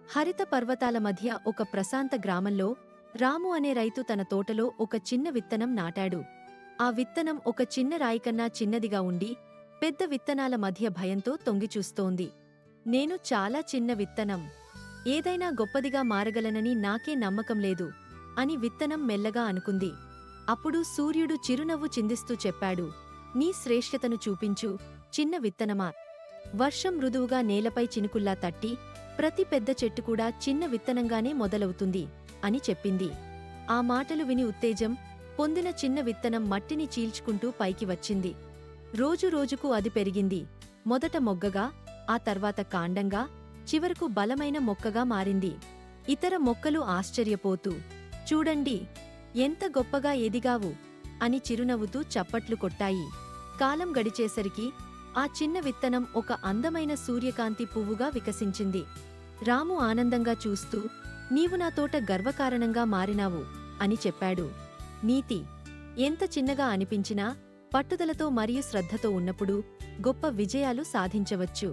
హరిత పర్వతాల మధ్య ఒక ప్రశాంత గ్రామంలో రాము అనే రైతు తన తోటలో ఒక చిన్న విత్తనం నాటాడు. ఆ విత్తనం ఒక చిన్న రాయికన్నా చిన్నదిగా ఉండి పెద్ద విత్తనాల మధ్య భయంతో తొంగిచూస్తోంది. నేను చాలా చిన్న విత్తనం, ఏదైనా గొప్పదిగా మారగలనని నాకే నమ్మకం లేదు అని విత్తనం మెల్లగా అనుకుంది. అప్పుడు సూర్యుడు చిరునవ్వు చిందిస్తూ చెప్పాడు, నీ శ్రేష్ఠతను చూపించు, చిన్న విత్తనమా. వర్షం మృదువుగా నేలపై చినుకుల్లా తట్టి ప్రతి పెద్ద చెట్టు కూడా చిన్న విత్తనంగానే మొదలవుతుంది అని చెప్పింది. ఆ మాటలు విని ఉత్తేజం పొందిన చిన్న విత్తనం మట్టిని చీల్చుకుంటూ పైకి వచ్చింది. రోజురోజుకు అది పెరిగింది. మొదట మొగ్గగా, ఆ తర్వాత కాండంగా, చివరకు బలమైన మొక్కగా మారింది. ఇతర మొక్కలు ఆశ్చర్యపోతూ, చూడండి, ఎంత గొప్పగా ఎదిగావు అని చిరునవ్వుతూ చప్పట్లు కొట్టాయి. కాలం గడిచేసరికి ఆ చిన్న విత్తనం ఒక అందమైన సూర్యకాంతి పువ్వుగా వికసించింది. రాము ఆనందంగా చూస్తూ, నీవు నా తోట గర్వకారణంగా మారినావు అని చెప్పాడు. నీతి: ఎంత చిన్నగా అనిపించినా పట్టుదలతో మరియు శ్రద్ధతో ఉన్నప్పుడు గొప్ప విజయాలు సాధించవచ్చు.